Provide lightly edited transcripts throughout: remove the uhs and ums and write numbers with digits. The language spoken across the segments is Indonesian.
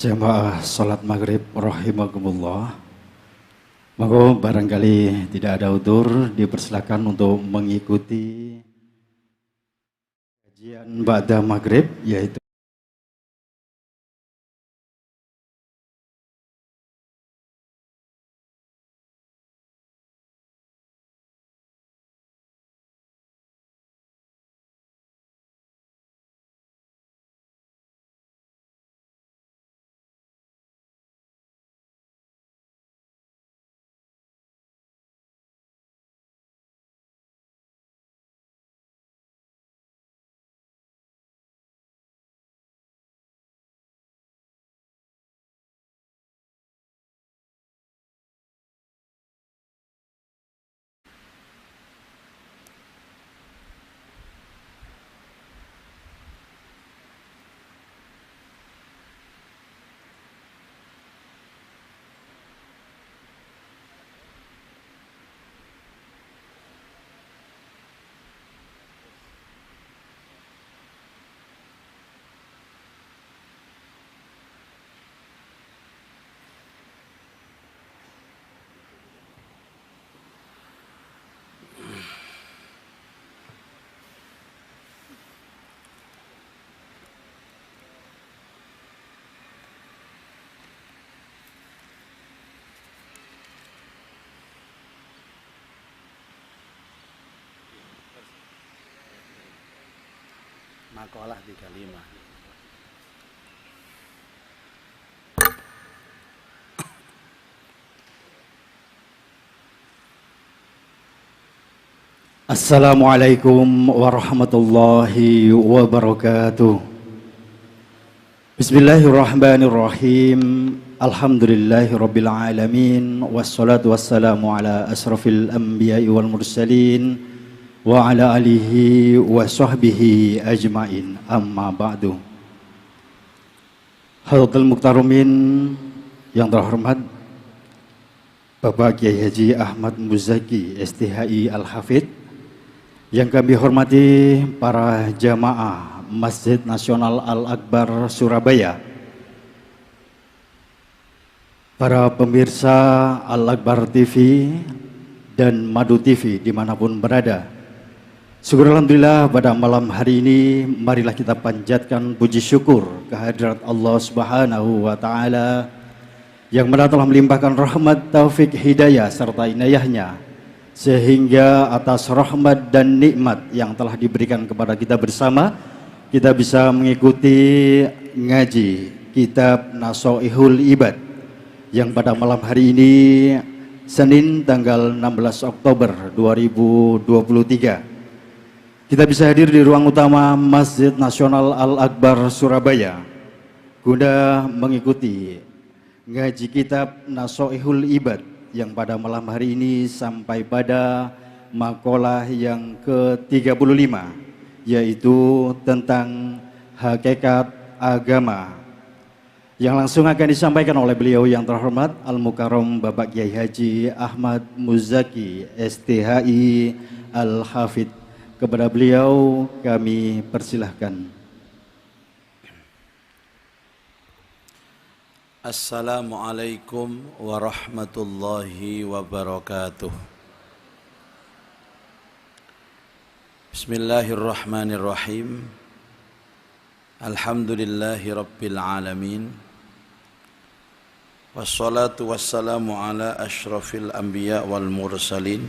Jamaah salat maghrib rahimakumullah. Monggo barangkali tidak ada udzur dipersilakan untuk mengikuti kajian ba'da maghrib, yaitu Makalah 35. Assalamualaikum warahmatullahi wabarakatuh. Bismillahirrahmanirrahim. Alhamdulillahirabbil alamin, wassalatu wassalamu ala asrafil anbiya'i wal mursalin wa ala alihi wa sahbihi ajmain, amma ba'du. Hadirin muhtarumin yang terhormat, Bapak Kiai Haji Ahmad Muzaki STHI Al-Hafidh, yang kami hormati para jamaah Masjid Nasional Al-Akbar Surabaya, para pemirsa Al-Akbar TV dan Madu TV dimanapun berada. Syukur alhamdulillah, pada malam hari ini marilah kita panjatkan puji syukur kehadirat Allah Subhanahu wa Ta'ala yang mana telah melimpahkan rahmat, taufik, hidayah serta inayahnya, sehingga atas rahmat dan nikmat yang telah diberikan kepada kita bersama, kita bisa mengikuti ngaji kitab Nasoihul Ibad yang pada malam hari ini Senin tanggal 16 Oktober 2023 kita bisa hadir di ruang utama Masjid Nasional Al-Akbar Surabaya guna mengikuti ngaji kitab Nasoihul Ibad yang pada malam hari ini sampai pada makalah yang ke-35, yaitu tentang hakikat agama, yang langsung akan disampaikan oleh beliau yang terhormat Al-Mukarram Bapak Kiai Haji Ahmad Muzaki STHI Al-Hafidh. Kepada beliau kami persilahkan. Assalamualaikum warahmatullahi wabarakatuh. Bismillahirrahmanirrahim. Alhamdulillahi rabbil alamin. Wassalatu wassalamu ala asyrafil anbiya wal mursalin,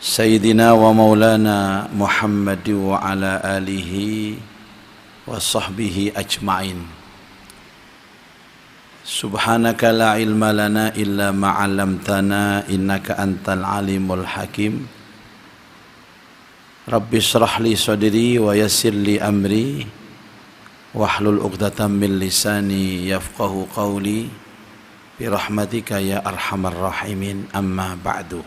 Sayyidina wa maulana Muhammad wa ala alihi wa sahbihi ajma'in. Subhanaka la ilma lana illa ma'alamtana innaka antal alimul hakim. Rabbi shrah li sadri wa yassir li amri wahlul 'uqdatam min lisani yafqahu qawli bi rahmatika ya arhamar rahimin, amma ba'du.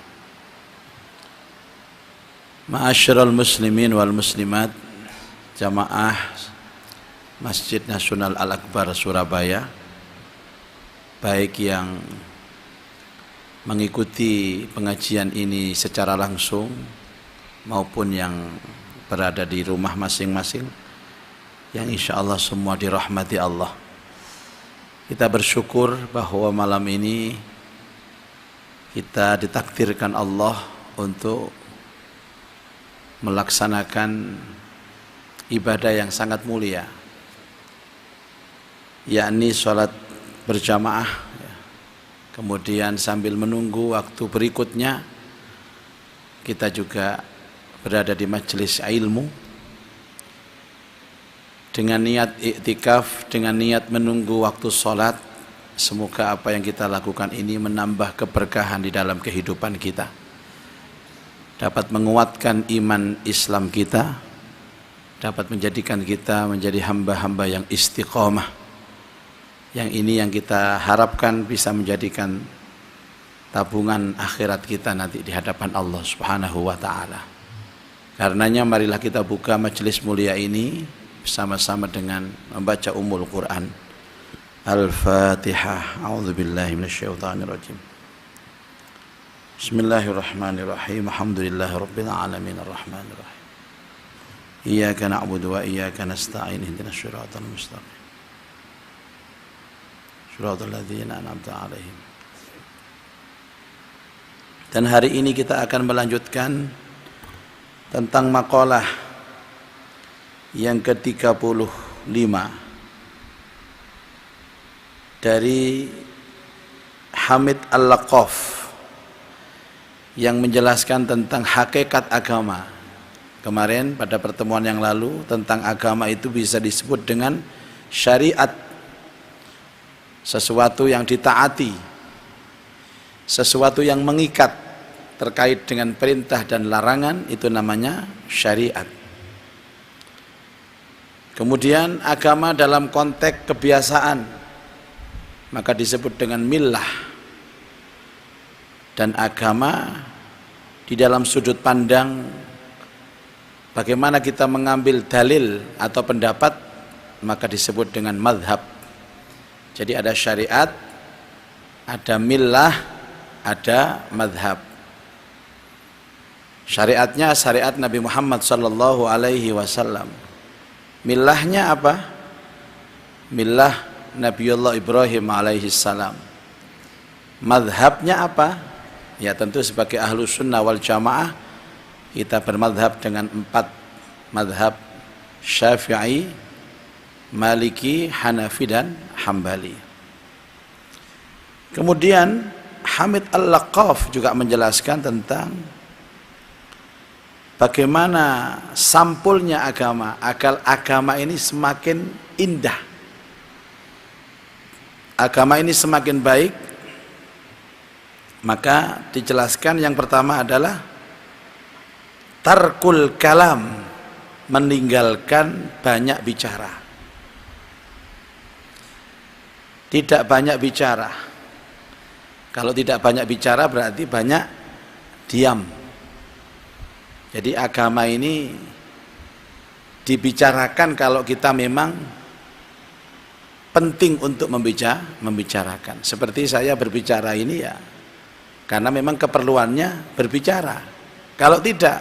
Ma'asyiral muslimin wal muslimat, jamaah Masjid Nasional Al-Akbar Surabaya, baik yang mengikuti pengajian ini secara langsung maupun yang berada di rumah masing-masing, yang insya Allah semua dirahmati Allah. Kita bersyukur bahwa malam ini kita ditakdirkan Allah untuk melaksanakan ibadah yang sangat mulia, yakni sholat berjamaah. Kemudian sambil menunggu waktu berikutnya, kita juga berada di majelis ilmu dengan niat iktikaf, dengan niat menunggu waktu sholat. Semoga apa yang kita lakukan ini menambah keberkahan di dalam kehidupan kita, dapat menguatkan iman Islam kita, dapat menjadikan kita menjadi hamba-hamba yang istiqomah. Yang ini yang kita harapkan bisa menjadikan tabungan akhirat kita nanti di hadapan Allah Subhanahu wa ta'ala. Karenanya marilah kita buka majelis mulia ini bersama-sama dengan membaca Ummul Quran. Al-Fatihah. A'udzubillahi minasyaitonirrajim. Bismillahirrahmanirrahim. Alhamdulillahirabbil alamin arrahmanirrahim. Iyyaka na'budu wa iyyaka nasta'in ihdinas shiratal mustaqim. Shiratal ladzina an'amta 'alaihim. Dan hari ini kita akan melanjutkan tentang maqalah yang ke-35 dari Hamid Al-Laqaf yang menjelaskan tentang hakikat agama. Kemarin pada pertemuan yang lalu tentang agama itu bisa disebut dengan syariat, sesuatu yang ditaati, sesuatu yang mengikat terkait dengan perintah dan larangan, itu namanya syariat. Kemudian agama dalam konteks kebiasaan maka disebut dengan millah. Dan agama di dalam sudut pandang bagaimana kita mengambil dalil atau pendapat maka disebut dengan madhab. Jadi ada syariat, ada millah, ada madhab. Syariatnya syariat Nabi Muhammad sallallahu alaihi wasallam. Millahnya apa? Millah Nabiullah Ibrahim alaihi salam. Madhabnya apa? Ya tentu sebagai ahlu sunnah wal jamaah kita bermadhab dengan 4 madhab: Syafi'i, Maliki, Hanafi, dan Hambali. Kemudian Hamid Al-Laqaf juga menjelaskan tentang bagaimana sampulnya agama agar agama ini semakin indah, agama ini semakin baik. Maka dijelaskan yang pertama adalah tarkul kalam, meninggalkan banyak bicara. Tidak banyak bicara. Kalau tidak banyak bicara berarti banyak diam. Jadi agama ini dibicarakan kalau kita memang penting untuk membicarakan. Seperti saya berbicara ini ya karena memang keperluannya berbicara. Kalau tidak,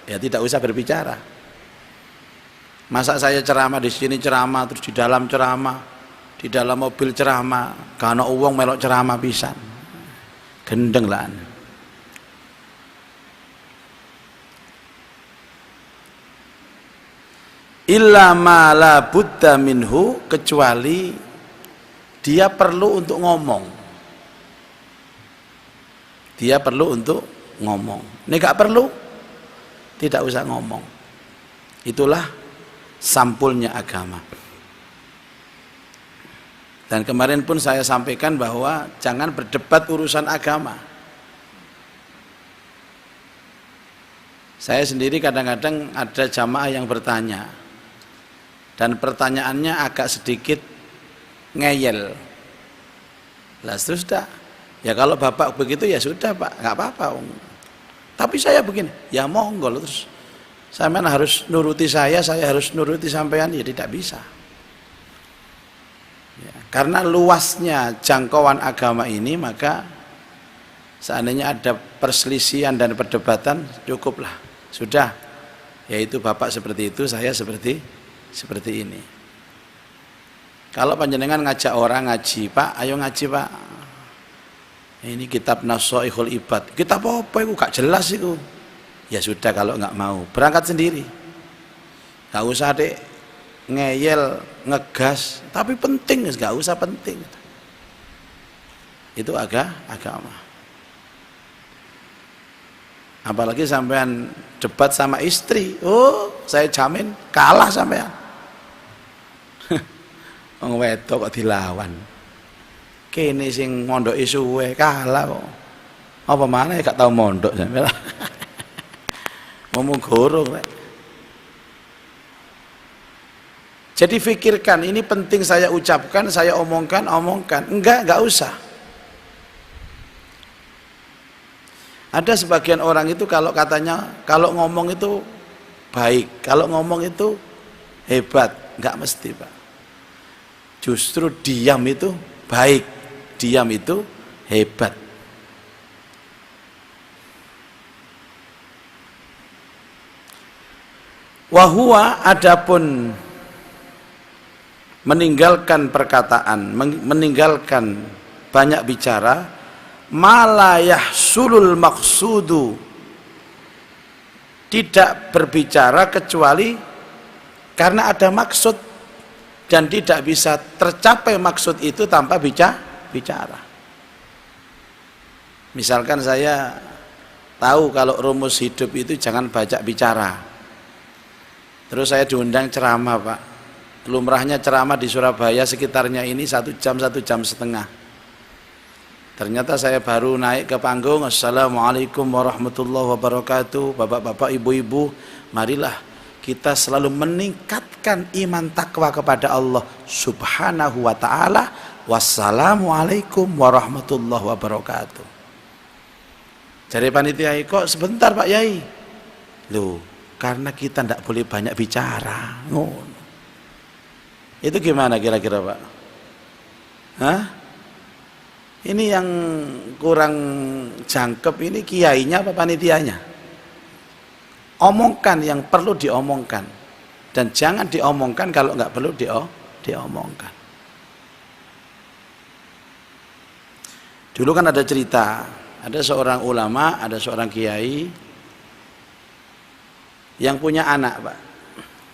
ya tidak usah berbicara. Masa saya ceramah di sini ceramah, terus di dalam ceramah, di dalam mobil ceramah, karena uang melok ceramah pisan. Gendeng lah. Illa ma la budda minhu, kecuali dia perlu untuk ngomong. Dia perlu untuk ngomong. Ini gak perlu, tidak usah ngomong. Itulah sampulnya agama. Dan kemarin pun saya sampaikan bahwa jangan berdebat urusan agama. Saya sendiri kadang-kadang ada jamaah yang bertanya, dan pertanyaannya agak sedikit ngeyel. Lah terus dah, ya kalau bapak begitu ya sudah pak, nggak apa-apa. Tapi saya begini, ya monggo. Terus sampean harus nuruti saya harus nuruti sampean, ya tidak bisa. Ya, karena luasnya jangkauan agama ini, maka seandainya ada perselisihan dan perdebatan, cukuplah, sudah. Yaitu bapak seperti itu, saya seperti ini. Kalau panjenengan ngajak orang ngaji, Pak, ayo ngaji Pak. Ini kitab Nasaihul Ibad. Kitab apa itu? Gak jelas itu. Ya sudah kalau nggak mau, berangkat sendiri. Gak usah dek ngeyel, ngegas, tapi penting, gak usah penting. Itu agama. Apalagi sampean debat sama istri, oh saya jamin kalah sampean. Wong wedok kok dilawan. Kene sing mondoke suwe kalah kok. Apa maneh gak tau mondok sampean. Ngomong goro rek. Jadi fikirkan, ini penting saya ucapkan, saya omongkan. Enggak usah. Ada sebagian orang itu kalau katanya, kalau ngomong itu baik, kalau ngomong itu hebat. Enggak mesti Pak. Justru diam itu baik, diam itu hebat. Wahua adapun meninggalkan perkataan, meninggalkan banyak bicara, malayah sulul maksudu, tidak berbicara kecuali karena ada maksud, dan tidak bisa tercapai maksud itu tanpa bicara. Misalkan saya tahu kalau rumus hidup itu jangan banyak bicara, terus saya diundang ceramah Pak, lumrahnya ceramah di Surabaya sekitarnya ini 1 jam 1,5 jam. Ternyata saya baru naik ke panggung, Assalamualaikum warahmatullahi wabarakatuh, bapak-bapak, ibu-ibu, marilah kita selalu meningkatkan iman takwa kepada Allah subhanahu wa ta'ala. Wassalamualaikum warahmatullahi wabarakatuh. Jadi panitia, kok sebentar Pak Yai? Loh, karena kita tidak boleh banyak bicara. Itu gimana kira-kira Pak? Hah? Ini yang kurang jangkep ini kiainya apa panitianya? Omongkan yang perlu diomongkan, dan jangan diomongkan kalau nggak perlu diomongkan. Dulu kan ada cerita, ada seorang ulama, ada seorang kiai yang punya anak Pak,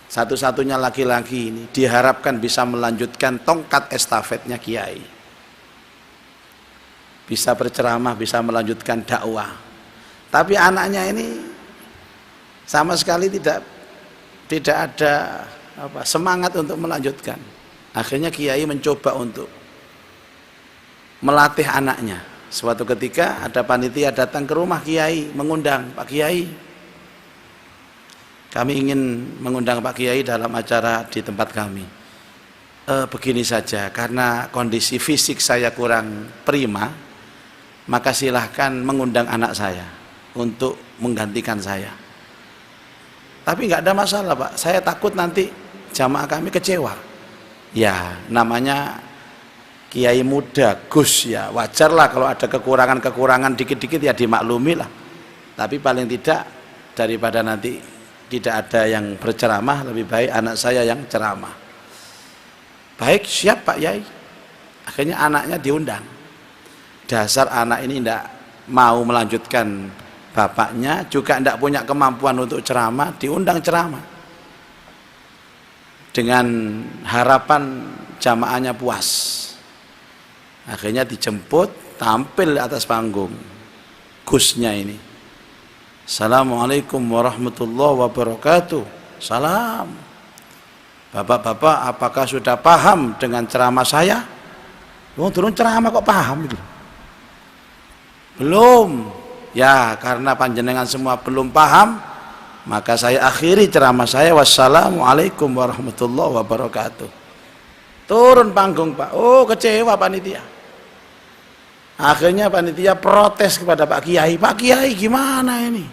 satu-satunya laki-laki ini, diharapkan bisa melanjutkan tongkat estafetnya kiai, bisa berceramah, bisa melanjutkan dakwah. Tapi anaknya ini sama sekali tidak ada semangat untuk melanjutkan. Akhirnya kiai mencoba untuk melatih anaknya. Suatu ketika ada panitia datang ke rumah kiai, mengundang, Pak Kiai, kami ingin mengundang Pak Kiai dalam acara di tempat kami. Begini saja, karena kondisi fisik saya kurang prima, maka silahkan mengundang anak saya untuk menggantikan saya. Tapi nggak ada masalah Pak, saya takut nanti jamaah kami kecewa. Ya namanya kiai muda, Gus, ya wajarlah kalau ada kekurangan dikit-dikit ya dimaklumi lah. Tapi paling tidak daripada nanti tidak ada yang berceramah, lebih baik anak saya yang ceramah. Baik, siap Pak Yai. Akhirnya anaknya diundang. Dasar anak ini tidak mau melanjutkan bapaknya, juga tidak punya kemampuan untuk ceramah, diundang ceramah dengan harapan jamaahnya puas. Akhirnya dijemput, tampil di atas panggung Gusnya ini. Assalamualaikum warahmatullahi wabarakatuh. Salam. Bapak-bapak, apakah sudah paham dengan ceramah saya? Turun ceramah kok paham itu? Belum. Ya, karena panjenengan semua belum paham, maka saya akhiri ceramah saya. Wassalamualaikum warahmatullahi wabarakatuh. Turun panggung Pak. Oh, kecewa panitia. Akhirnya panitia protes kepada Pak Kiai. Pak Kiai gimana ini?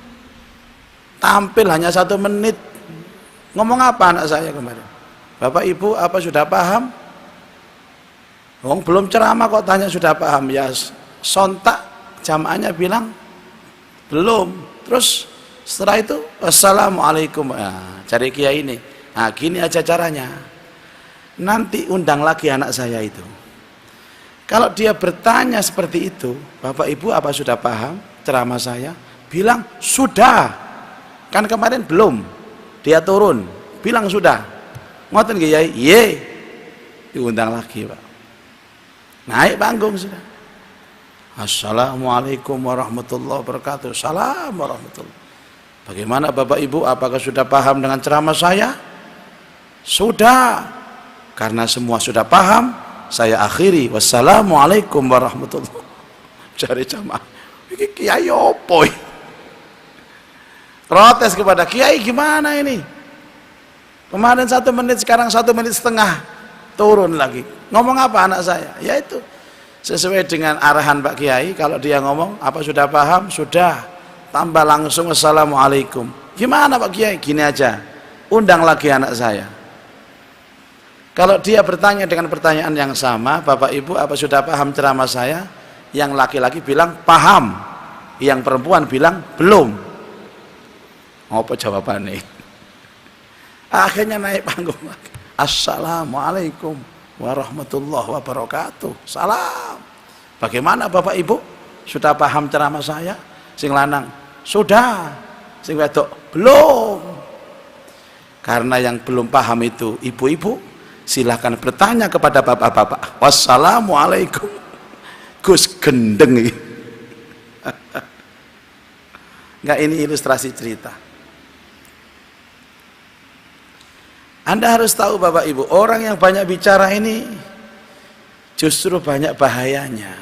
Tampil hanya 1 menit. Ngomong apa anak saya kemarin? Bapak Ibu apa sudah paham? Wong belum ceramah kok tanya sudah paham. Ya sontak jamaahnya bilang belum. Terus setelah itu assalamualaikum. Nah, cari kiai ini. Nah, gini aja caranya. nanti undang lagi anak saya itu. Kalau dia bertanya seperti itu, Bapak Ibu apa sudah paham ceramah saya? Bilang sudah. Kan kemarin belum. Dia turun, bilang sudah. Ngoten nggih Yai? Ye. Diundang lagi, Pak. Naik panggung sudah. Assalamualaikum warahmatullahi wabarakatuh. Salam warahmatullahi. Bagaimana Bapak Ibu, apakah sudah paham dengan ceramah saya? Sudah. Karena semua sudah paham, saya akhiri. Wassalamualaikum warahmatullahi wabarakatuh. Cari jamaah. Ini kiai opo? Protes kepada kiai, gimana ini? Kemarin 1 menit, sekarang 1 menit setengah. Turun lagi. Ngomong apa anak saya? Ya itu. Sesuai dengan arahan Pak Kiai, kalau dia ngomong, apa sudah paham? Sudah. Tambah langsung assalamualaikum. Gimana Pak Kiai? Gini aja. Undang lagi anak saya. Kalau dia bertanya dengan pertanyaan yang sama, Bapak Ibu apa sudah paham ceramah saya? Yang laki-laki bilang paham. Yang perempuan bilang belum. Apa jawabannya? Akhirnya naik panggung lagi. Assalamualaikum warahmatullahi wabarakatuh. Salam. Bagaimana Bapak Ibu? Sudah paham ceramah saya? Sing lanang, sudah. Sing wedok, belum. Karena yang belum paham itu ibu-ibu, silahkan bertanya kepada bapak-bapak. Wassalamualaikum. Gus gendeng. Enggak, ini ilustrasi cerita. Anda harus tahu Bapak Ibu, orang yang banyak bicara ini justru banyak bahayanya.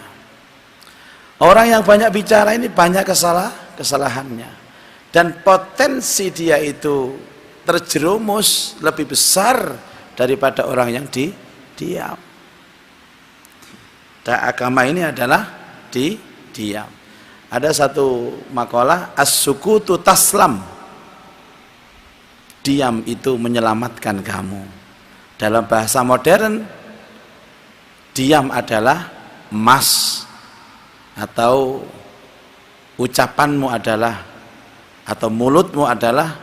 Orang yang banyak bicara ini banyak kesalahannya. Dan potensi dia itu terjerumus lebih besar daripada orang yang diam. Dan agama ini adalah diam. Ada satu makalah, as-sukutu taslam. Diam itu menyelamatkan kamu. Dalam bahasa modern, diam adalah emas, atau ucapanmu adalah, atau mulutmu adalah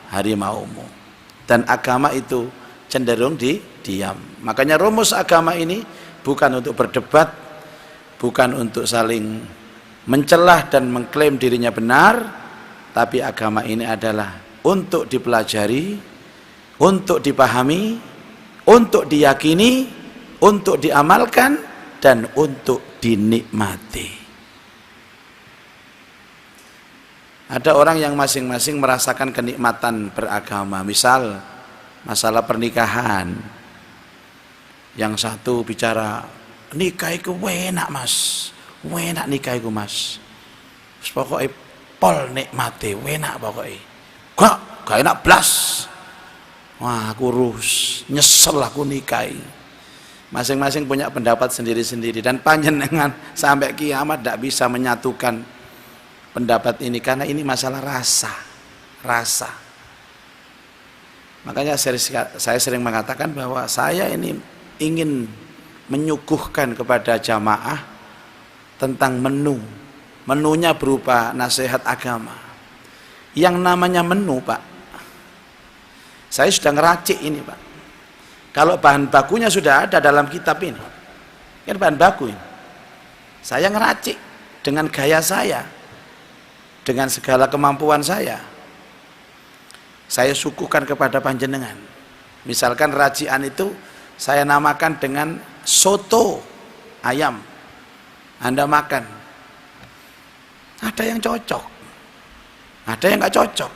harimaumu. Dan agama itu cenderung diam. Makanya rumus agama ini bukan untuk berdebat, bukan untuk saling mencelah dan mengklaim dirinya benar, tapi agama ini adalah untuk dipelajari, untuk dipahami, untuk diyakini, untuk diamalkan, dan untuk dinikmati. Ada orang yang masing-masing merasakan kenikmatan beragama. Misal masalah pernikahan, yang satu bicara nikah itu enak mas, enak nikah itu mas, pokoknya pol nikmati, enak pokoknya. Gak enak blas. Wah, aku nyesel aku nikahi. Masing-masing punya pendapat sendiri-sendiri, dan panjenengan sampai kiamat tidak bisa menyatukan pendapat ini, karena ini masalah rasa. Makanya saya sering mengatakan bahwa saya ini ingin menyuguhkan kepada jamaah tentang menunya berupa nasihat agama. Yang namanya menu, Pak, saya sudah ngeracik ini, Pak. Kalau bahan bakunya sudah ada dalam kitab ini, kan bahan baku ini, saya ngeracik dengan gaya saya, dengan segala kemampuan saya suguhkan kepada panjenengan. Misalkan racikan itu saya namakan dengan soto ayam, Anda makan, ada yang cocok, ada yang nggak cocok,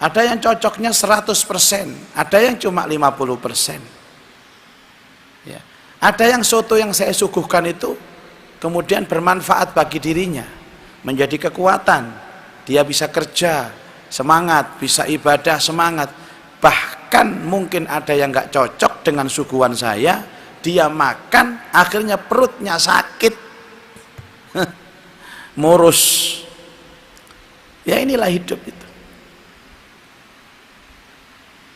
ada yang cocoknya 100%, ada yang cuma 50%. Ya. Ada yang soto yang saya suguhkan itu kemudian bermanfaat bagi dirinya, menjadi kekuatan, dia bisa kerja semangat, bisa ibadah semangat. Bahkan mungkin ada yang nggak cocok dengan suguhan saya, dia makan akhirnya perutnya sakit, murus. Ya inilah hidup itu.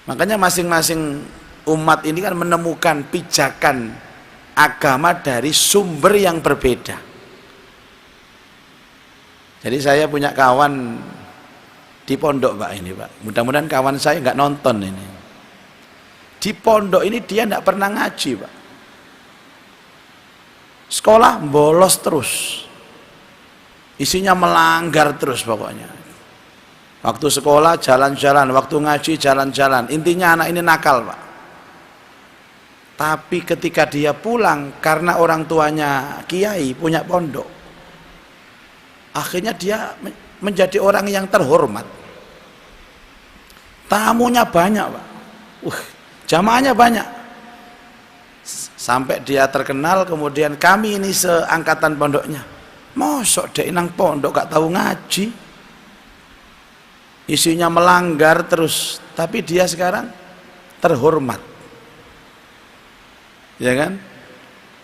Makanya masing-masing umat ini kan menemukan pijakan agama dari sumber yang berbeda. Jadi saya punya kawan di pondok, Pak, ini, Pak. Mudah-mudahan kawan saya nggak nonton ini. Di pondok ini dia tidak pernah ngaji, Pak. Sekolah bolos terus. Isinya melanggar terus pokoknya. Waktu sekolah jalan-jalan, waktu ngaji jalan-jalan. Intinya anak ini nakal, Pak. Tapi ketika dia pulang karena orang tuanya kiai punya pondok, akhirnya dia menjadi orang yang terhormat. Tamunya banyak, Pak. Jamaahnya banyak. Sampai dia terkenal, kemudian kami ini seangkatan pondoknya. Mosok dek nang pondok gak tahu ngaji. Isinya melanggar terus, tapi dia sekarang terhormat. Ya kan?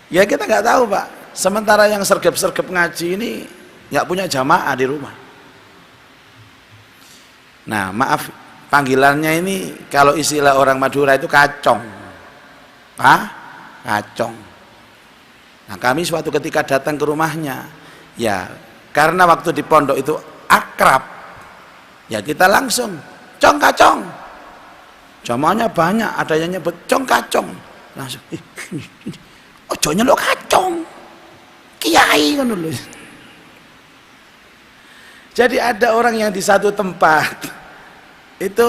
Ya kita nggak tahu, Pak. Sementara yang sergap-sergap ngaji ini nggak punya jamaah di rumah. Nah, maaf, panggilannya ini kalau istilah orang Madura itu kacong. Kacong. Nah, kami suatu ketika datang ke rumahnya, ya karena waktu di pondok itu akrab, ya kita langsung cong kacong. Jamaahnya banyak, ada yang nyebut cong kacong. Langsung, ojo nyelok kacong, kiai kan dulu. Jadi ada orang yang di satu tempat itu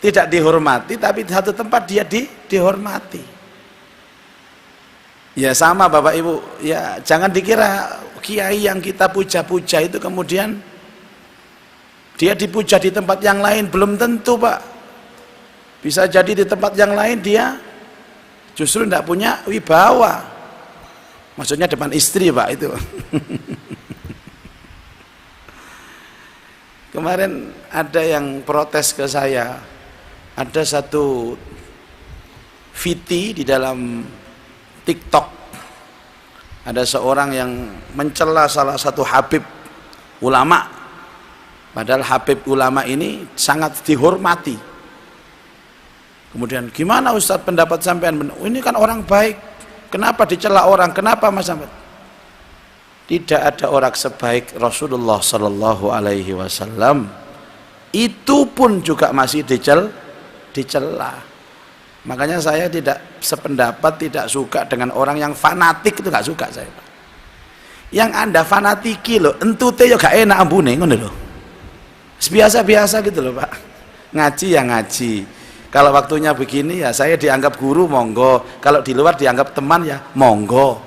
tidak dihormati, tapi di satu tempat dia dihormati. Ya sama Bapak Ibu, ya jangan dikira kiai yang kita puja-puja itu kemudian dia dipuja di tempat yang lain, belum tentu, Pak. Bisa jadi di tempat yang lain dia justru tidak punya wibawa. Maksudnya depan istri, Pak, itu. Kemarin ada yang protes ke saya. Ada satu VT di dalam TikTok. Ada seorang yang mencela salah satu habib ulama. Padahal habib ulama ini sangat dihormati. Kemudian, gimana Ustadz pendapat sampean? Ini kan orang baik, kenapa dicela orang? Kenapa Mas Ahmad? Tidak ada orang sebaik Rasulullah Sallallahu Alaihi Wasallam. Itu pun juga masih dicela. Makanya saya tidak sependapat, tidak suka dengan orang yang fanatik, itu nggak suka saya, Pak. Yang Anda fanatiki loh, entute ya gak enak ambune, ngono loh. Biasa-biasa gitu loh, Pak. Ngaji ya ngaji. Kalau waktunya begini ya saya dianggap guru, monggo. Kalau di luar dianggap teman ya monggo.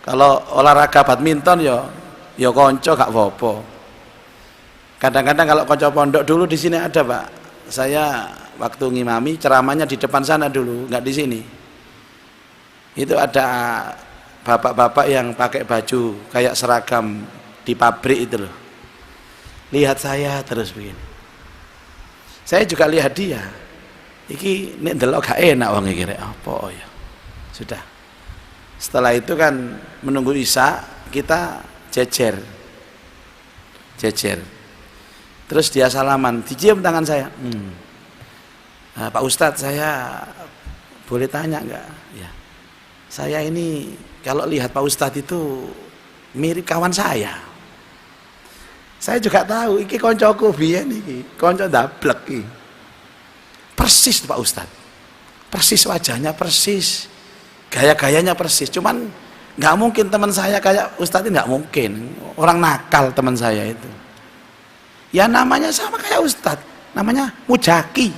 Kalau olahraga badminton ya konco gak apa-apa. Kadang-kadang kalau konco pondok dulu di sini ada, Pak. Saya waktu ngimami ceramahnya di depan sana dulu, nggak di sini. Itu ada bapak-bapak yang pakai baju kayak seragam di pabrik itu loh. Lihat saya terus begini. Saya juga lihat dia. Iki nek ndelok gak enak wong iki rek apa ya. Sudah. Setelah itu kan menunggu Isya, kita jejer. Terus dia salaman, dicium tangan saya. Nah, Pak Ustadz, saya boleh tanya enggak? Ya. Saya ini kalau lihat Pak Ustadz itu mirip kawan saya. Saya juga tahu iki koncoku biyen iki, konco ndablek iki. Persis Pak Ustadz, persis wajahnya persis, gaya-gayanya persis. Cuman nggak mungkin teman saya kayak Ustadz ini, nggak mungkin. Orang nakal teman saya itu. Ya namanya sama kayak Ustadz, namanya Mujaki.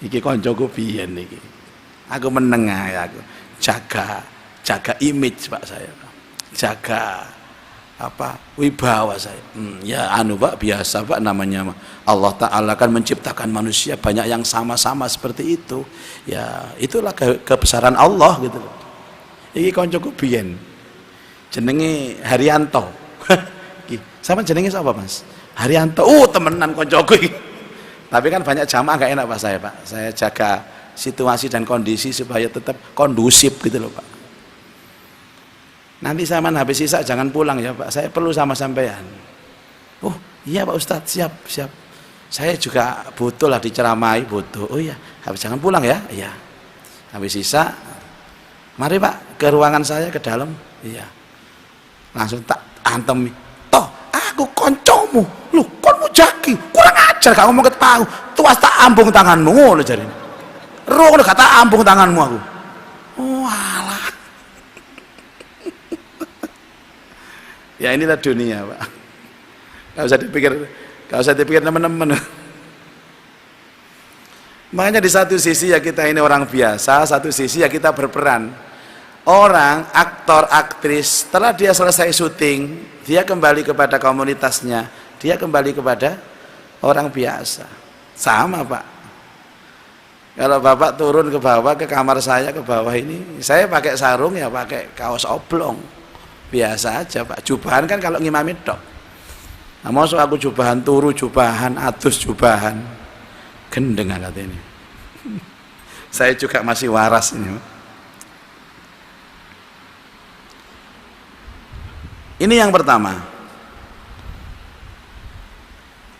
Iki koncoku biyen iki. Aku menengah ya, aku jaga image Pak saya, jaga wibawa saya. Ya Pak, biasa Pak, namanya Allah Ta'ala kan menciptakan manusia banyak yang sama-sama seperti itu. Ya itulah kebesaran Allah gitu loh. Iki koncoku biyen jenenge Haryanto. Sama jenenge siapa Mas? Haryanto. Temenan koncoku iki. Tapi kan banyak jamaah gak enak Pak saya, Pak. Saya jaga situasi dan kondisi supaya tetap kondusif gitu loh, Pak. Nanti sama habis sisa jangan pulang ya Pak, saya perlu sama sampean. Oh iya Pak Ustadz, siap. Saya juga butuh lah diceramai, butuh. Oh iya, habis jangan pulang ya. Iya. Habis sisa, mari Pak ke ruangan saya ke dalam. Iya. Langsung tak antem. Toh, aku koncomu. Lu kon Mujaki, kurang ajar kamu mau ketahu. tuas tak ambung tanganmu ngono jare. Roh ngono gak tak ambung tanganmu aku. Walah. Ya inilah dunia, Pak. Gak usah dipikir teman-teman. Makanya di satu sisi ya kita ini orang biasa, satu sisi ya kita berperan. Orang, aktor, aktris, setelah dia selesai syuting, dia kembali kepada komunitasnya, dia kembali kepada orang biasa. Sama, Pak. Kalau Bapak turun ke bawah, ke kamar saya, ke bawah ini, saya pakai sarung ya pakai kaos oblong. Biasa aja, Pak. Jubahan kan kalau ngimami tok. Nah, maksud aku jubahan turu, jubahan atus, jubahan gendeng alat ini. Saya juga masih waras ini. Ini yang pertama.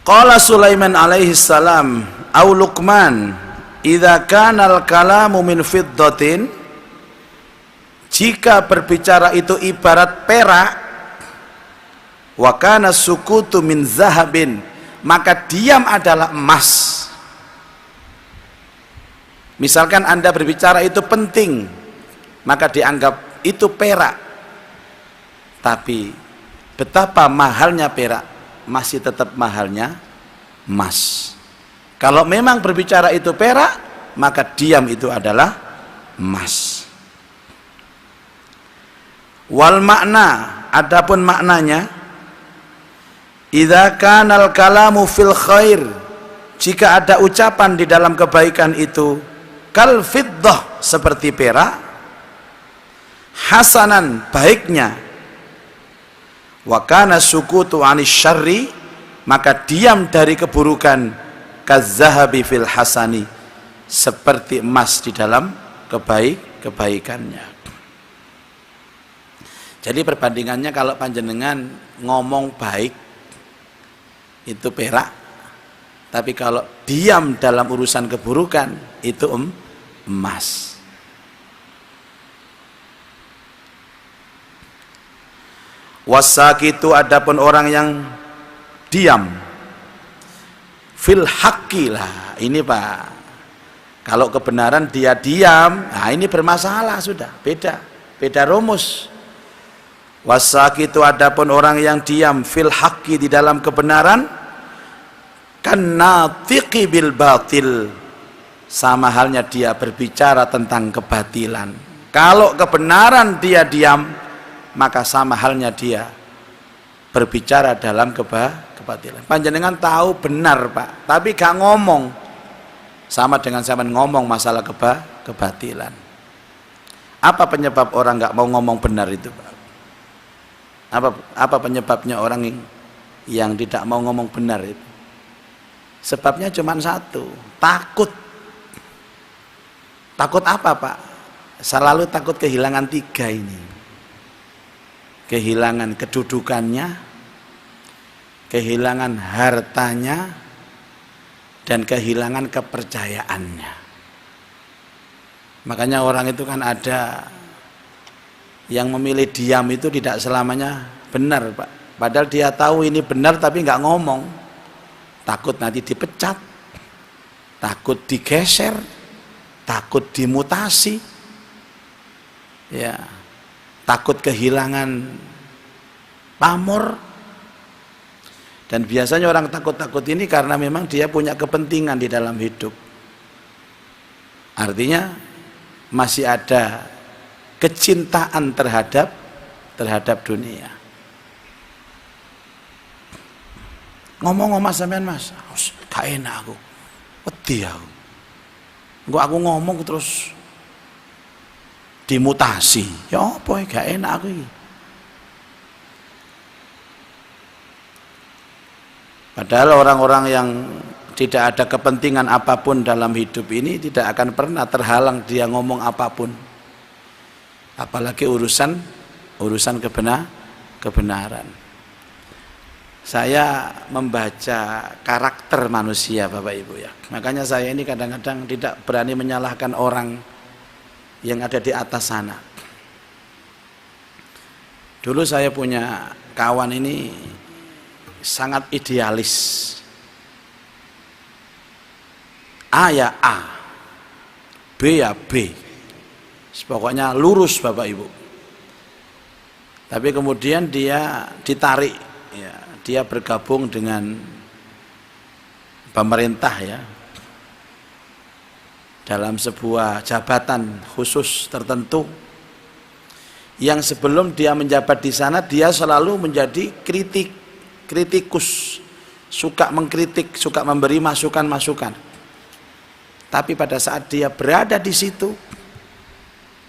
Qala Sulaiman alaihi salam au Luqman, idza kana al-kalamu min fiddatin, jika berbicara itu ibarat perak, wa kana sukutu min zahabin, maka diam adalah emas. Misalkan Anda berbicara itu penting, maka dianggap itu perak. Tapi betapa mahalnya perak, masih tetap mahalnya emas. Kalau memang berbicara itu perak, maka diam itu adalah emas. Wal makna, adapun maknanya, idza kanal kalamu fil khair, jika ada ucapan di dalam kebaikan itu kal fiddah, seperti perak, hasanan, baiknya, wa kana sukutu anis syarri, maka diam dari keburukan, kazzahabi fil hasani, seperti emas di dalam kebaikannya. Jadi perbandingannya, kalau panjenengan ngomong baik itu perak, tapi kalau diam dalam urusan keburukan itu emas. Wasakitu, adapun orang yang diam fil haqqi, lah ini Pak, kalau kebenaran dia diam, nah ini bermasalah, sudah beda rumus. Wasakitu, adapun orang yang diam fil haqqi, di dalam kebenaran, kannatiqi bil batil, sama halnya dia berbicara tentang kebatilan. Kalau kebenaran dia diam, maka sama halnya dia berbicara dalam kebatilan. Panjenengan tahu benar, Pak, tapi gak ngomong, sama dengan sampean ngomong masalah kebatilan. Apa penyebab orang gak mau ngomong benar itu, Pak? Apa penyebabnya orang yang tidak mau ngomong benar itu? Sebabnya cuma satu, takut. Takut apa, Pak? Selalu takut kehilangan tiga ini. Kehilangan kedudukannya, kehilangan hartanya, dan kehilangan kepercayaannya. Makanya orang itu kan ada yang memilih diam itu tidak selamanya benar, Pak. Padahal dia tahu ini benar tapi nggak ngomong. Takut nanti dipecat, takut digeser, takut dimutasi, ya, takut kehilangan pamor. Dan biasanya orang takut-takut ini karena memang dia punya kepentingan di dalam hidup. Artinya masih ada kecintaan terhadap dunia. Ngomong-ngomong sampean Mas, gak enak aku, wedi aku. Aku ngomong terus dimutasi, ya apa ya, gak enak aku ini. Padahal orang-orang yang tidak ada kepentingan apapun dalam hidup ini tidak akan pernah terhalang dia ngomong apapun, apalagi urusan kebenaran. Saya membaca karakter manusia, Bapak Ibu, ya. Makanya saya ini kadang-kadang tidak berani menyalahkan orang yang ada di atas sana. Dulu saya punya kawan ini sangat idealis. A ya A, B ya B. Pokoknya lurus Bapak Ibu. Tapi kemudian dia ditarik, ya, dia bergabung dengan pemerintah ya, dalam sebuah jabatan khusus tertentu. Yang sebelum dia menjabat di sana, dia selalu menjadi kritikus, suka mengkritik, suka memberi masukan-masukan. Tapi pada saat dia berada di situ,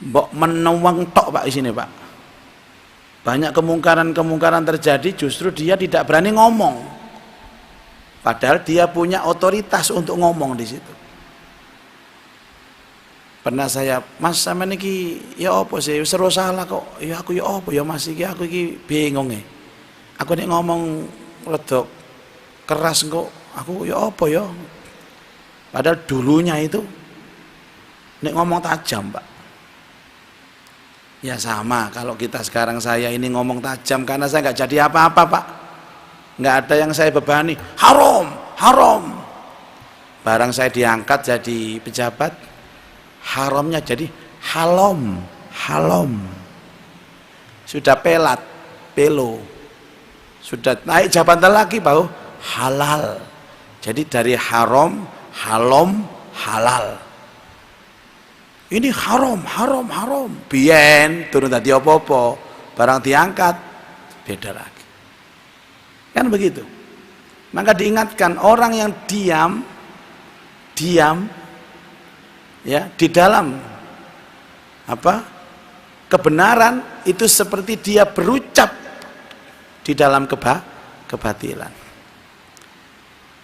mbok menewang tok Pak di sini Pak. Banyak kemungkaran-kemungkaran terjadi, justru dia tidak berani ngomong. Padahal dia punya otoritas untuk ngomong di situ. Pernah saya, Mas sama niki ya apa sih, seru salah kok. Ya aku ya apa ya Mas iki, aku iki bingung ya. Aku nek ngomong rada keras kok, aku ya apa ya. Padahal dulunya itu nek ngomong tajam Pak. Ya sama kalau kita sekarang, saya ini ngomong tajam karena saya nggak jadi apa-apa Pak. Nggak ada yang saya bebani, haram, haram. Barang saya diangkat jadi pejabat, haramnya jadi halom, halom. Sudah pelat, pelo. Sudah naik jabatan lagi bau halal. Jadi dari haram, halom, halal. Ini haram, haram, haram. Bien turun tadi apa-apa, barang diangkat beda lagi. Kan begitu. Maka diingatkan orang yang diam ya di dalam kebenaran itu seperti dia berucap di dalam kebatilan.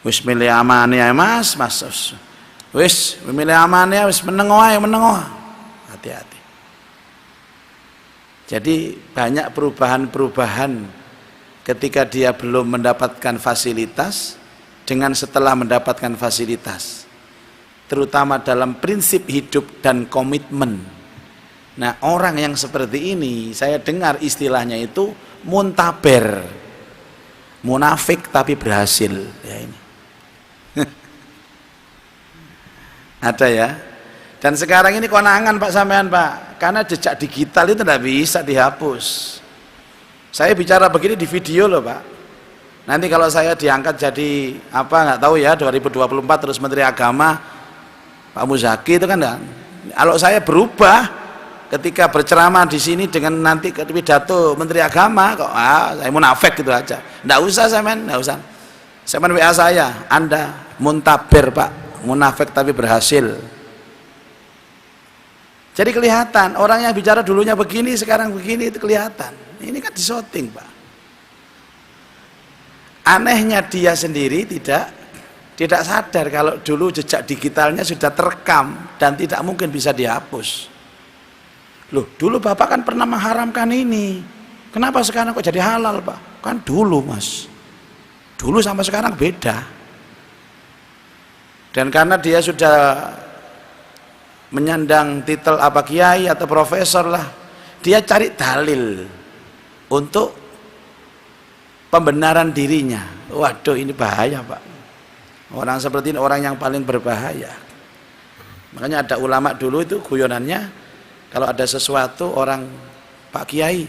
Wis milih amane Mas, wis milih amane wis menengo ae, menengo. Hati-hati. Jadi banyak perubahan-perubahan ketika dia belum mendapatkan fasilitas dengan setelah mendapatkan fasilitas, terutama dalam prinsip hidup dan komitmen. Nah, orang yang seperti ini saya dengar istilahnya itu muntaber, munafik tapi berhasil ya ini. Ada ya. Dan sekarang ini konangan Pak sampean Pak, karena jejak digital itu tidak bisa dihapus. Saya bicara begini di video loh Pak. Nanti kalau saya diangkat jadi nggak tahu ya 2024 terus Menteri Agama Pak Muzaki itu kan enggak. Kalau saya berubah ketika berceramah di sini dengan nanti pidato Menteri Agama kok saya munafik gitu aja. Enggak usah sampean, enggak usah. Sampean WA saya, Anda muntaber Pak, munafik tapi berhasil. Jadi kelihatan orang yang bicara dulunya begini sekarang begini itu kelihatan. Ini kan disorting Pak. Anehnya dia sendiri tidak sadar kalau dulu jejak digitalnya sudah terekam dan tidak mungkin bisa dihapus. Loh, dulu Bapak kan pernah mengharamkan ini. Kenapa sekarang kok jadi halal Pak? Kan dulu Mas. Dulu sama sekarang beda. Dan karena dia sudah menyandang titel apa kiai atau profesor lah, dia cari dalil untuk pembenaran dirinya. Waduh, ini bahaya Pak. Orang seperti ini orang yang paling berbahaya. Makanya ada ulama dulu itu guyonannya, kalau ada sesuatu orang, Pak Kiai,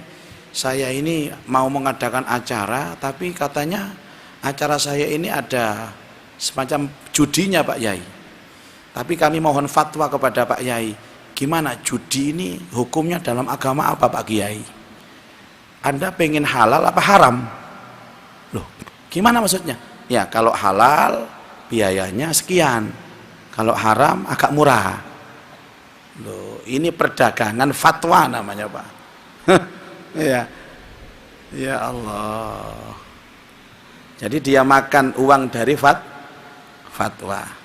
saya ini mau mengadakan acara, tapi katanya acara saya ini ada semacam judinya Pak Yai. Tapi kami mohon fatwa kepada Pak Yai, gimana judi ini hukumnya dalam agama apa Pak Kiai? Anda pengen halal apa haram? Loh, gimana maksudnya? Ya kalau halal biayanya sekian, kalau haram agak murah. Loh, ini perdagangan fatwa namanya Pak. Ya, ya Allah. Jadi dia makan uang dari fatwa.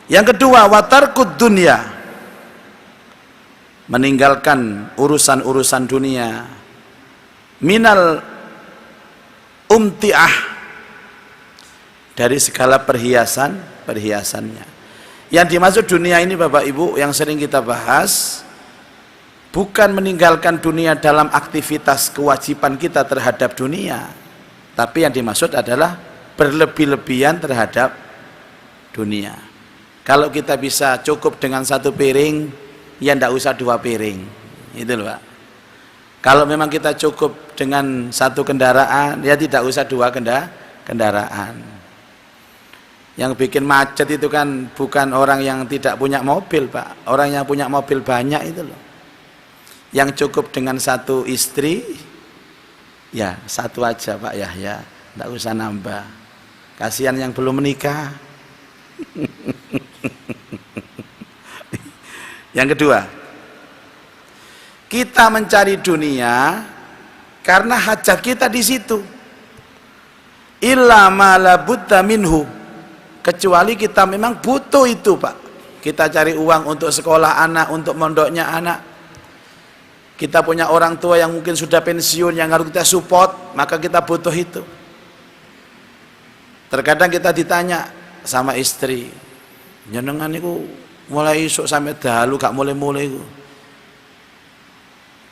Yang kedua, watarkud dunia, meninggalkan urusan-urusan dunia, minal umtiah, dari segala perhiasannya. Yang dimaksud dunia ini Bapak Ibu yang sering kita bahas, bukan meninggalkan dunia dalam aktivitas kewajiban kita terhadap dunia, tapi yang dimaksud adalah berlebih-lebihan terhadap dunia. Kalau kita bisa cukup dengan 1 piring, ya ndak usah 2 piring. Itu loh Pak. Kalau memang kita cukup dengan 1 kendaraan, ya tidak usah 2 kendaraan. Yang bikin macet itu kan bukan orang yang tidak punya mobil Pak, orang yang punya mobil banyak itu loh. Yang cukup dengan 1 istri, ya 1 aja Pak Yahya, tidak usah nambah. Kasihan yang belum menikah. Yang kedua, kita mencari dunia karena hajat kita di situ. Illa ma la budda minhu, kecuali kita memang butuh itu Pak. Kita cari uang untuk sekolah anak, untuk mondoknya anak. Kita punya orang tua yang mungkin sudah pensiun yang harus kita support, maka kita butuh itu. Terkadang kita ditanya sama istri, jenengan niku mulai isuk sampai dalu gak mulai-mulai iku.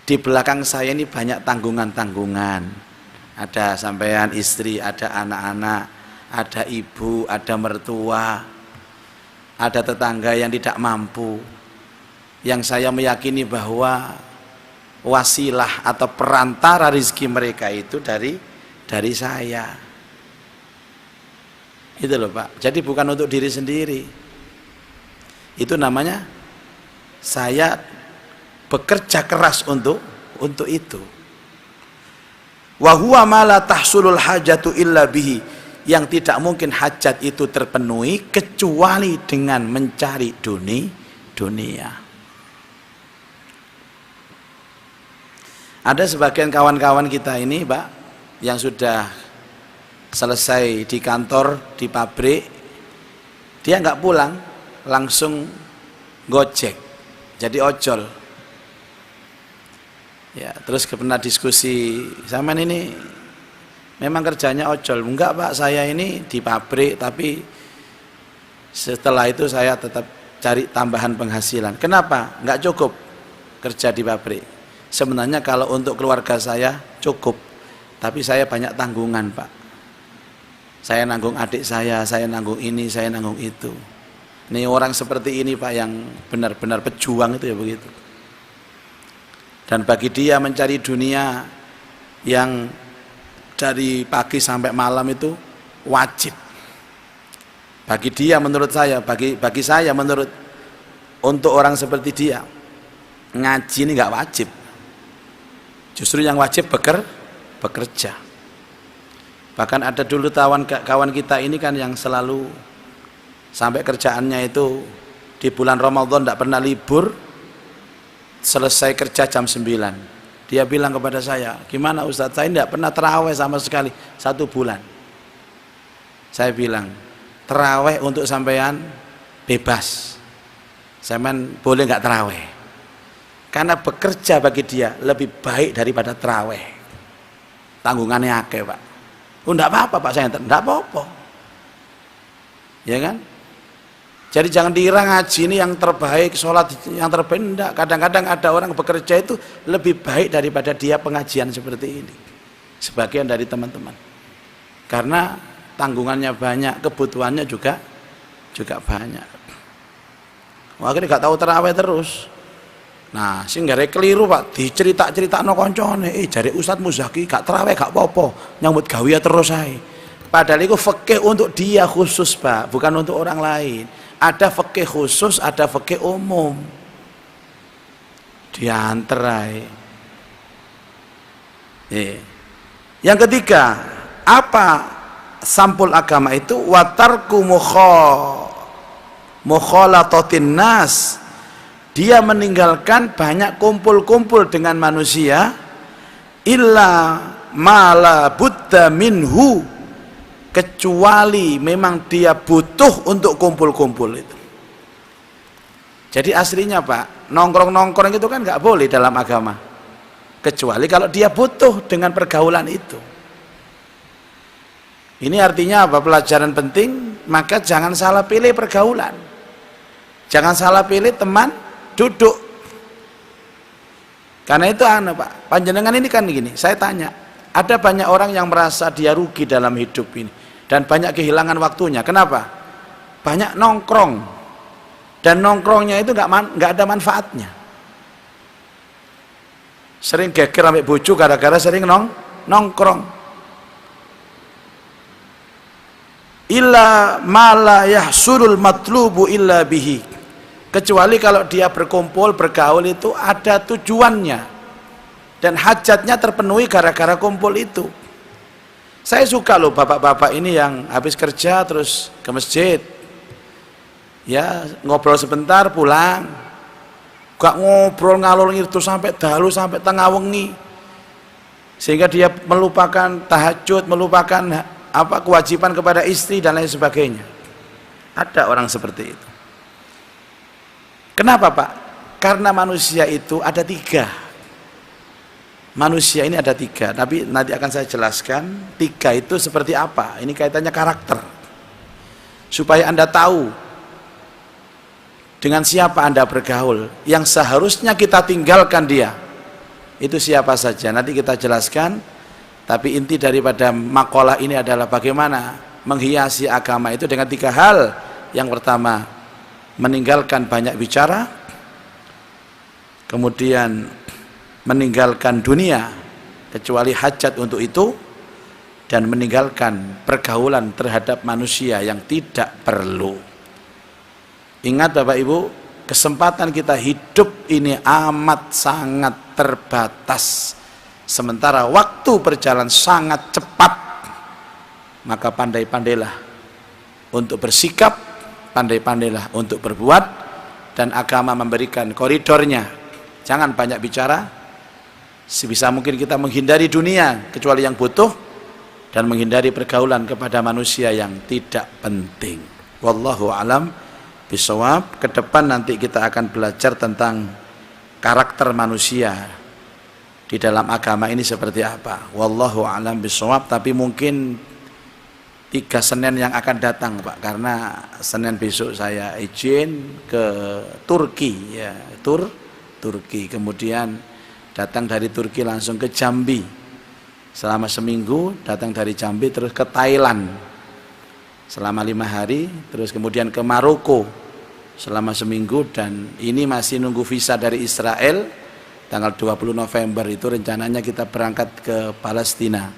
Di belakang saya ini banyak tanggungan-tanggungan. Ada sampean istri, ada anak-anak, ada ibu, ada mertua, ada tetangga yang tidak mampu. Yang saya meyakini bahwa wasilah atau perantara rezeki mereka itu dari saya. Itu loh Pak. Jadi bukan untuk diri sendiri. Itu namanya saya bekerja keras untuk itu. Wa huwa ma la tahsulul hajatu illa bihi, yang tidak mungkin hajat itu terpenuhi kecuali dengan mencari dunia. Ada sebagian kawan-kawan kita ini Pak yang sudah selesai di kantor, di pabrik, dia nggak pulang, langsung gojek, jadi ojol. Ya, terus pernah diskusi, sama ini memang kerjanya ojol. Enggak Pak, saya ini di pabrik, tapi setelah itu saya tetap cari tambahan penghasilan. Kenapa? Enggak cukup kerja di pabrik. Sebenarnya kalau untuk keluarga saya cukup, tapi saya banyak tanggungan Pak. Saya nanggung adik saya nanggung ini, saya nanggung itu. Ini orang seperti ini Pak yang benar-benar pejuang itu ya begitu. Dan bagi dia mencari dunia yang dari pagi sampai malam itu wajib. Bagi dia menurut saya, bagi saya menurut untuk orang seperti dia, ngaji ini nggak wajib. Justru yang wajib bekerja. Bahkan ada dulu kawan kita ini kan yang selalu sampai kerjaannya itu di bulan Ramadan tidak pernah libur. Selesai kerja jam 9, dia bilang kepada saya, gimana Ustadz, saya tidak pernah terawih sama sekali 1 bulan. Saya bilang, terawih untuk sampean bebas, sampean boleh nggak terawih, karena bekerja bagi dia lebih baik daripada terawih. Tanggungannya akeh Pak. Oh enggak apa-apa Pak, saya enggak apa-apa, ya kan? Jadi jangan dikira ngaji ini yang terbaik, sholat yang terbaik. Enggak. Kadang-kadang ada orang bekerja itu lebih baik daripada dia pengajian seperti ini. Sebagian dari teman-teman. Karena tanggungannya banyak, kebutuhannya juga banyak. Akhirnya gak tahu terawih terus. Nah, sing gak keliru Pak, dicerita-cerita no koncone, jari Ustadz Muzaki gak terawih gak apa-apa, nyambut gawe terus saya. Padahal itu fikih untuk dia khusus Pak, bukan untuk orang lain. Ada fikih khusus, ada fikih umum. Dianterai. Yang ketiga, apa sampul agama itu? Watarku mukhalatatin nas. Dia meninggalkan banyak kumpul-kumpul dengan manusia. Illa ma la budda minhu, kecuali memang dia butuh untuk kumpul-kumpul itu. Jadi aslinya Pak, nongkrong-nongkrong itu kan nggak boleh dalam agama, kecuali kalau dia butuh dengan pergaulan itu. Ini artinya apa? Pelajaran penting, maka jangan salah pilih pergaulan, jangan salah pilih teman duduk. Karena itu Pak, panjenengan ini kan gini, saya tanya, ada banyak orang yang merasa dia rugi dalam hidup ini. dan banyak kehilangan waktunya. Kenapa? Banyak nongkrong, dan nongkrongnya itu nggak ada manfaatnya. Sering geger sampai bojo gara-gara sering nongkrong. Illa ma la yahsulul matlubu illa bihi, kecuali kalau dia berkumpul bergaul itu ada tujuannya dan hajatnya terpenuhi gara-gara kumpul itu. Saya suka loh bapak-bapak ini yang habis kerja terus ke masjid, ya ngobrol sebentar pulang, gak ngobrol ngalor ngidul sampai dalu sampai tengah wengi, sehingga dia melupakan tahajud, melupakan kewajiban kepada istri dan lain sebagainya. Ada orang seperti itu. Kenapa Pak? Karena manusia itu ada tiga. Manusia ini ada tiga, tapi nanti akan saya jelaskan tiga itu seperti apa. Ini kaitannya karakter, supaya Anda tahu dengan siapa Anda bergaul, yang seharusnya kita tinggalkan dia itu siapa saja. Nanti kita jelaskan, tapi inti daripada makalah ini adalah bagaimana menghiasi agama itu dengan tiga hal. Yang pertama, meninggalkan banyak bicara, kemudian meninggalkan dunia kecuali hajat untuk itu, dan meninggalkan pergaulan terhadap manusia yang tidak perlu. Ingat Bapak Ibu, kesempatan kita hidup ini amat sangat terbatas, sementara waktu berjalan sangat cepat. Maka pandai-pandailah untuk bersikap, pandai-pandailah untuk berbuat, dan agama memberikan koridornya. Jangan banyak bicara, sebisa mungkin kita menghindari dunia kecuali yang butuh, dan menghindari pergaulan kepada manusia yang tidak penting. Wallahu alam bisawab. Ke depan nanti kita akan belajar tentang karakter manusia di dalam agama ini seperti apa. Wallahu alam bisawab. Tapi mungkin 3 Senin yang akan datang Pak, karena Senin besok saya izin ke Turki, ya Turki, kemudian datang dari Turki langsung ke Jambi selama seminggu, datang dari Jambi terus ke Thailand selama 5 hari, terus kemudian ke Maroko selama seminggu, dan ini masih nunggu visa dari Israel. Tanggal 20 November itu rencananya kita berangkat ke Palestina,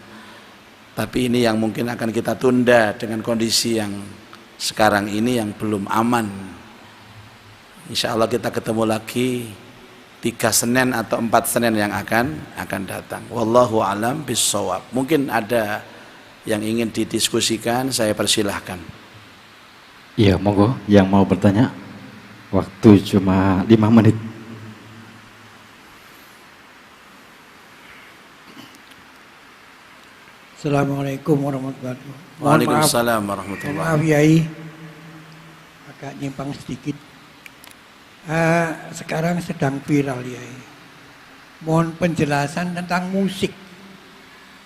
tapi ini yang mungkin akan kita tunda dengan kondisi yang sekarang ini yang belum aman. Insya Allah kita ketemu lagi 3 Senin atau 4 Senin yang akan datang. Wallahu alam bisawab. Mungkin ada yang ingin didiskusikan, saya persilahkan. Iya, monggo yang mau bertanya. Waktu cuma 5 menit. Assalamualaikum warahmatullahi wabarakatuh. Waalaikumsalam warahmatullahi wabarakatuh. Maaf Yai, agak nyimpang sedikit. Sekarang sedang viral Yai. Mohon penjelasan tentang musik.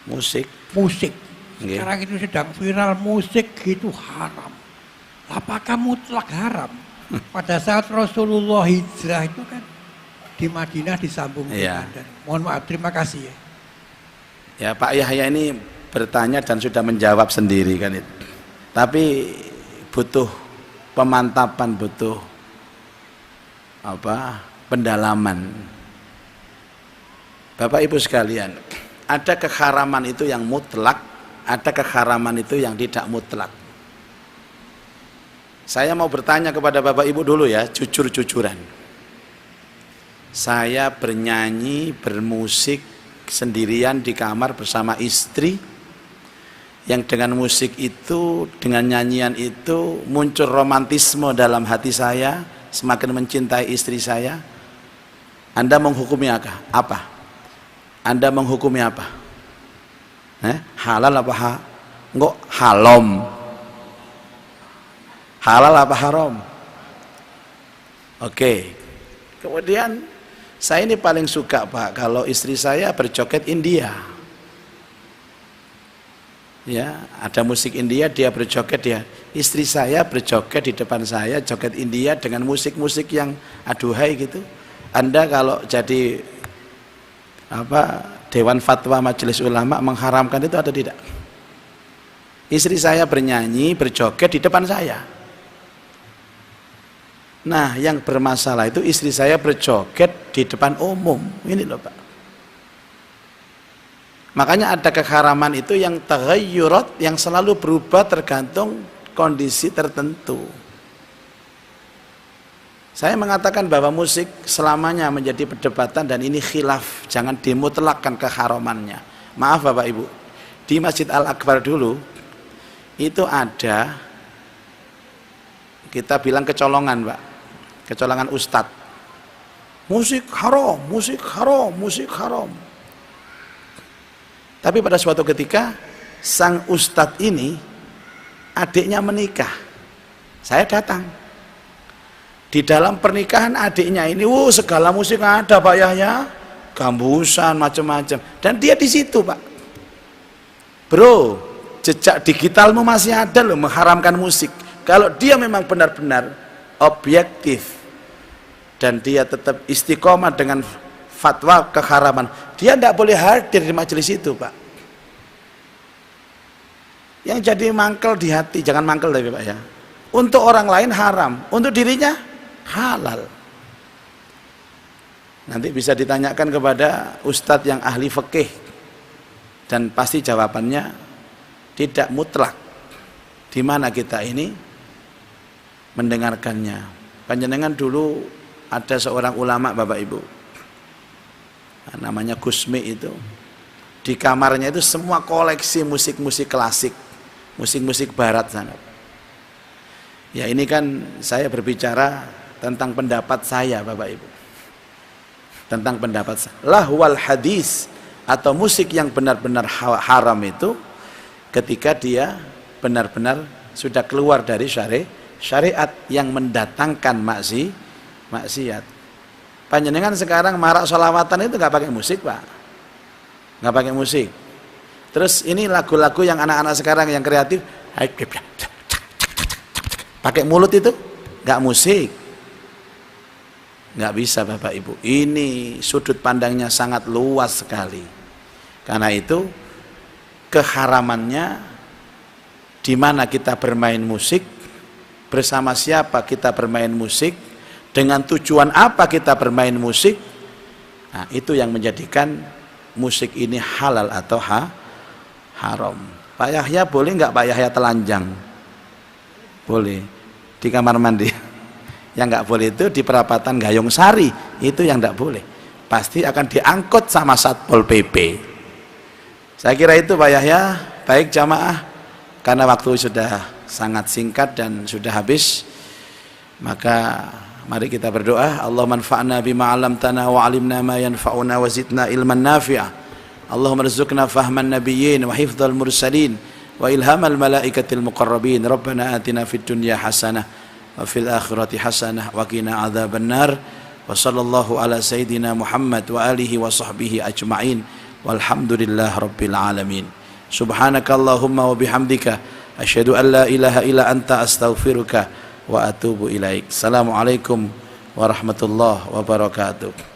Musik. Okay. Sekarang itu sedang viral, musik itu haram. Apakah mutlak haram? Pada saat Rasulullah hijrah itu kan di Madinah disambung dengan dan mohon maaf, terima kasih ya. Ya Pak Yahya ini bertanya dan sudah menjawab sendiri kan itu. Tapi butuh pemantapan, butuh pendalaman. Bapak Ibu sekalian, ada keharaman itu yang mutlak, ada keharaman itu yang tidak mutlak. Saya mau bertanya kepada Bapak Ibu dulu ya, jujur-jujuran. Saya bernyanyi, bermusik sendirian di kamar bersama istri, yang dengan musik itu, dengan nyanyian itu muncul romantisme dalam hati saya, semakin mencintai istri saya. Anda menghukumi apa? Anda menghukumi apa? Halal apa enggak halom? Halal apa haram? Oke. Kemudian saya ini paling suka Pak kalau istri saya berjoget India. Ya, ada musik India, dia berjoget, dia istri saya berjoget di depan saya, joget India dengan musik-musik yang aduhai gitu. Anda kalau jadi Dewan Fatwa Majelis Ulama mengharamkan itu atau tidak? Istri saya bernyanyi, berjoget di depan saya. Nah, yang bermasalah itu istri saya berjoget di depan umum. Ini loh Pak. Makanya ada keharaman itu yang taghayyurat, yang selalu berubah tergantung kondisi tertentu. Saya mengatakan bahwa musik selamanya menjadi perdebatan dan ini khilaf, jangan dimutlakkan keharamannya. Maaf Bapak Ibu, di Masjid Al-Akbar dulu itu ada, kita bilang kecolongan Pak, kecolongan ustadz. Musik haram, musik haram, musik haram. Tapi pada suatu ketika sang ustadz ini adiknya menikah. Saya datang. Di dalam pernikahan adiknya ini, segala musik ada Pak Yahya, gambusan macam-macam. Dan dia di situ Pak. Bro, jejak digitalmu masih ada loh mengharamkan musik. Kalau dia memang benar-benar objektif dan dia tetap istiqomah dengan fatwa keharaman, dia tidak boleh hadir di majelis itu Pak. Yang jadi mangkel di hati, jangan mangkel tapi Pak ya. Untuk orang lain haram, untuk dirinya halal. Nanti bisa ditanyakan kepada ustadz yang ahli fikih dan pasti jawabannya tidak mutlak. Di mana kita ini mendengarkannya. Panjenengan dulu ada seorang ulama Bapak Ibu, namanya Gusmi itu. Di kamarnya itu semua koleksi musik-musik klasik, musik-musik barat sana. Ya ini kan saya berbicara tentang pendapat saya Bapak Ibu, tentang pendapat saya. Lahwal hadis atau musik yang benar-benar haram itu ketika dia benar-benar sudah keluar dari syariat yang mendatangkan maksiat. Panjenengan sekarang marak sholawatan itu nggak pakai musik Pak, nggak pakai musik. Terus ini lagu-lagu yang anak-anak sekarang yang kreatif pakai mulut itu nggak musik. Nggak bisa Bapak Ibu, ini sudut pandangnya sangat luas sekali. Karena itu keharamannya di mana kita bermain musik, bersama siapa kita bermain musik, dengan tujuan apa kita bermain musik. Nah itu yang menjadikan musik ini halal atau haram. Pak Yahya boleh nggak Pak Yahya telanjang? Boleh, di kamar mandi. Yang nggak boleh itu di perapatan Gayung Sari, itu yang nggak boleh, pasti akan diangkut sama Satpol PP. Saya kira itu Pak Yahya. Baik jamaah, karena waktu sudah sangat singkat dan sudah habis, maka mari kita berdoa. Allahumma anfa'na bima 'allamtana wa 'allimna ma yanfa'una wa zidna ilman nafi'a. Allahumma rizqna fahman nabiyyin wa hifdzal mursalin wa ilhamal malaikatil muqarrabin. Rabbana atina fid dunya hasanah wa fil akhirati hasanah wa qina adzabannar. Wa sallallahu ala sayyidina Muhammad wa alihi wa sahbihi ajma'in walhamdulillah rabbil alamin. Subhanakallahumma wa bihamdika asyhadu an la ilaha illa anta astaghfiruka wa atubu ilaik. Assalamualaikum warahmatullahi wabarakatuh.